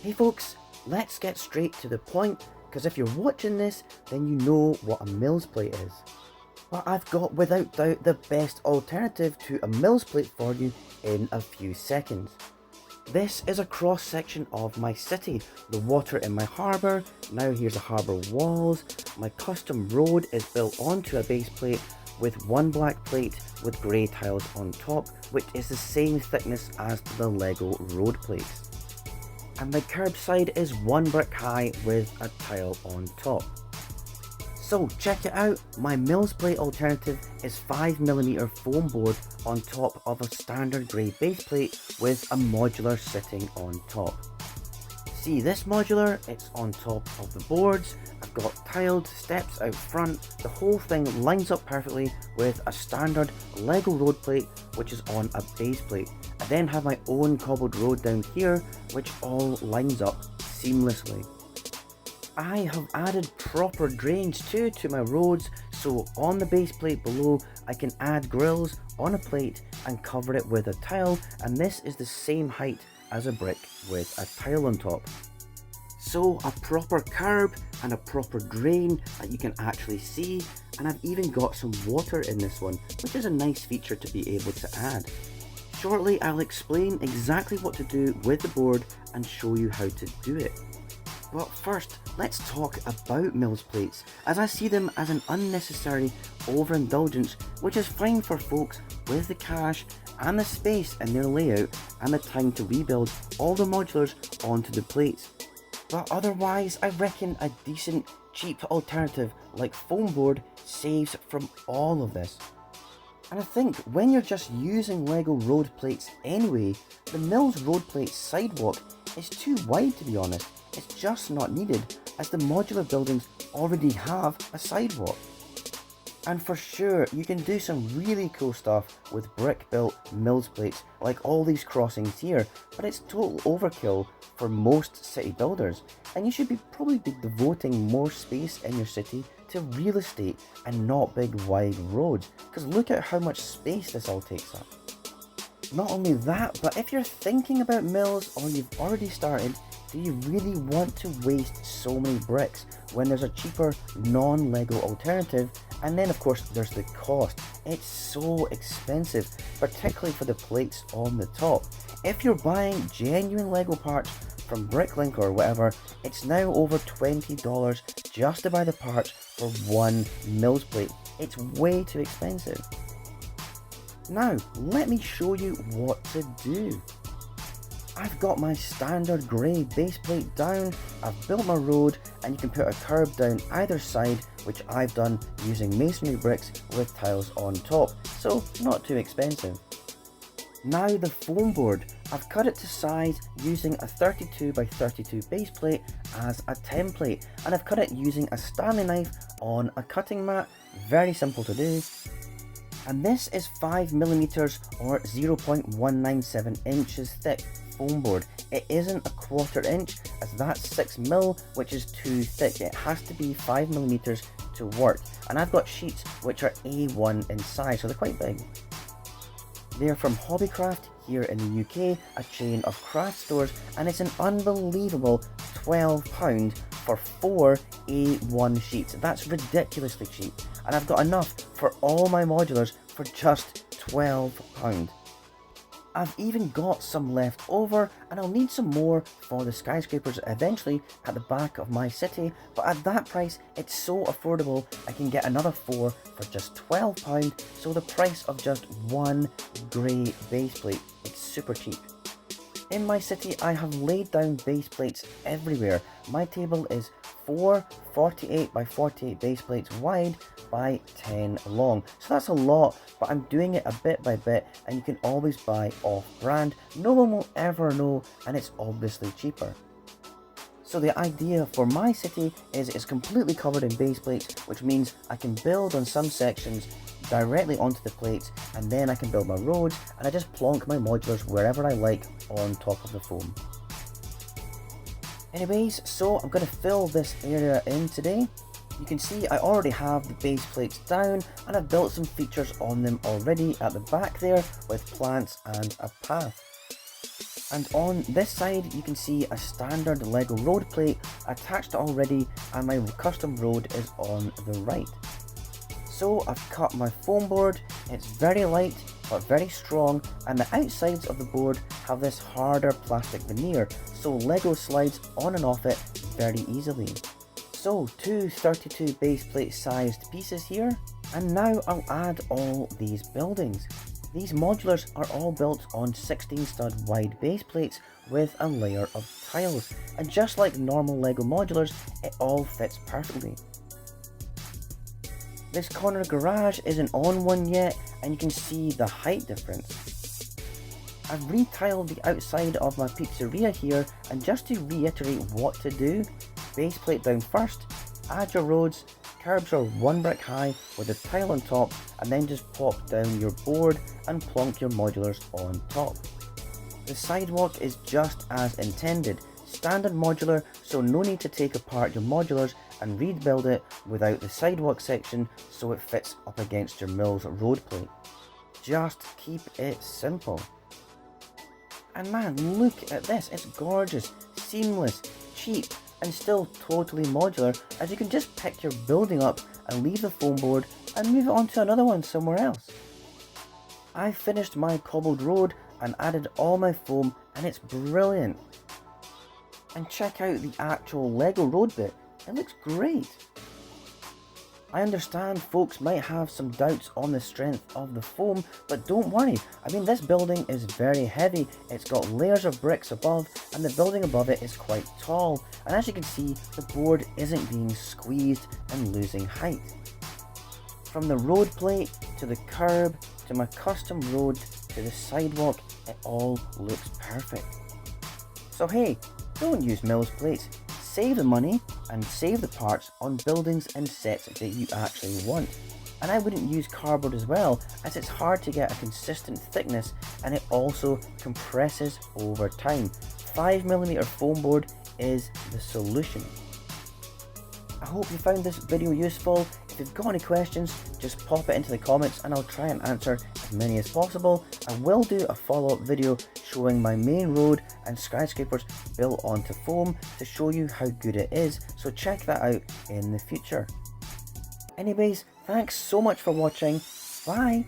Hey folks, let's get straight to the point, because if you're watching this, then you know what a M.I.L.S plate is. But I've got without doubt the best alternative to a M.I.L.S plate for you in a few seconds. This is a cross section of my city, the water in my harbour. Now here's the harbour walls. My custom road is built onto a base plate with one black plate with grey tiles on top, which is the same thickness as the Lego road plates. And my curbside is one brick high with a tile on top. So check it out, my M.I.L.S plate alternative is 5mm foam board on top of a standard grey base plate with a modular sitting on top. See this modular, it's on top of the boards, I've got tiled steps out front, the whole thing lines up perfectly with a standard Lego road plate which is on a base plate. I then have my own cobbled road down here which all lines up seamlessly. I have added proper drains too to my roads, so on the base plate below I can add grills on a plate and cover it with a tile, and this is the same height as a brick with a tile on top. So a proper curb and a proper drain that you can actually see, and I've even got some water in this one, which is a nice feature to be able to add. Shortly I'll explain exactly what to do with the board and show you how to do it. But first, let's talk about M.I.L.S plates, as I see them as an unnecessary overindulgence, which is fine for folks with the cash and the space in their layout and the time to rebuild all the modulars onto the plates. But otherwise, I reckon a decent, cheap alternative like foam board saves from all of this. And I think when you're just using Lego road plates anyway, the M.I.L.S road plate sidewalk is too wide, to be honest. It's just not needed, as the modular buildings already have a sidewalk. And for sure, you can do some really cool stuff with brick built M.I.L.S plates like all these crossings here, but it's total overkill for most city builders, and you should probably be devoting more space in your city to real estate and not big wide roads, because look at how much space this all takes up. Not only that, but if you're thinking about M.I.L.S or you've already started, do you really want to waste so many bricks when there's a cheaper non-Lego alternative? And then of course there's the cost. It's so expensive, particularly for the plates on the top. If you're buying genuine Lego parts from Bricklink or whatever, it's now over $20 just to buy the parts for one M.I.L.S plate. It's way too expensive. Now, let me show you what to do. I've got my standard grey base plate down, I've built my road, and you can put a curb down either side, which I've done using masonry bricks with tiles on top, so not too expensive. Now the foam board, I've cut it to size using a 32 by 32 base plate as a template, and I've cut it using a Stanley knife on a cutting mat, very simple to do. And this is 5mm or 0.197 inches thick foam board. It isn't a 1/4 inch, as that's 6mm, which is too thick. It has to be 5mm to work, and I've got sheets which are A1 in size, so they're quite big. They're from Hobbycraft here in the UK, a chain of craft stores, and it's an unbelievable £12 for 4 A1 sheets. That's ridiculously cheap, and I've got enough for all my modulars for just £12. I've even got some left over, and I'll need some more for the skyscrapers eventually at the back of my city, but at that price it's so affordable I can get another 4 for just £12, so the price of just one grey base plate. It's super cheap. In my city I have laid down base plates everywhere. My table is 4 48 by 48 base plates wide by 10 long, so that's a lot, but I'm doing it a bit by bit, and you can always buy off brand. No one will ever know, and it's obviously cheaper. So the idea for my city is it's completely covered in base plates, which means I can build on some sections directly onto the plates, and then I can build my roads, and I just plonk my modulars wherever I like on top of the foam. Anyways, so I'm going to fill this area in today. You can see I already have the base plates down, and I've built some features on them already at the back there with plants and a path. And on this side you can see a standard Lego road plate attached already, and my custom road is on the right. So I've cut my foam board. It's very light but very strong, and the outsides of the board have this harder plastic veneer, so Lego slides on and off it very easily. So 232 base plate sized pieces here, and now I'll add all these buildings. These modulars are all built on 16 stud wide base plates with a layer of tiles, and just like normal Lego modulars, it all fits perfectly. This corner garage isn't on one yet, and you can see the height difference. I've retiled the outside of my pizzeria here, and just to reiterate what to do, base plate down first, add your roads, curbs are 1 brick high with a tile on top, and then just pop down your board and plonk your modulars on top. The sidewalk is just as intended, standard modular, so no need to take apart your modulars and rebuild it without the sidewalk section so it fits up against your M.I.L.S road plate. Just keep it simple. And man, look at this, it's gorgeous, seamless, cheap, and still totally modular, as you can just pick your building up and leave the foam board and move it on to another one somewhere else. I finished my cobbled road and added all my foam, and it's brilliant. And check out the actual Lego road bit, it looks great. I understand folks might have some doubts on the strength of the foam, but don't worry, I mean this building is very heavy, it's got layers of bricks above, and the building above it is quite tall, and as you can see the board isn't being squeezed and losing height. From the road plate to the curb to my custom road to the sidewalk, it all looks perfect. So hey, don't use M.I.L.S plates, save the money and save the parts on buildings and sets that you actually want. And I wouldn't use cardboard as well, as it's hard to get a consistent thickness and it also compresses over time. 5mm foam board is the solution. I hope you found this video useful. If you've got any questions, just pop it into the comments and I'll try and answer as many as possible. I will do a follow-up video showing my main road and skyscrapers built onto foam to show you how good it is, so check that out in the future. Anyways, thanks so much for watching. Bye!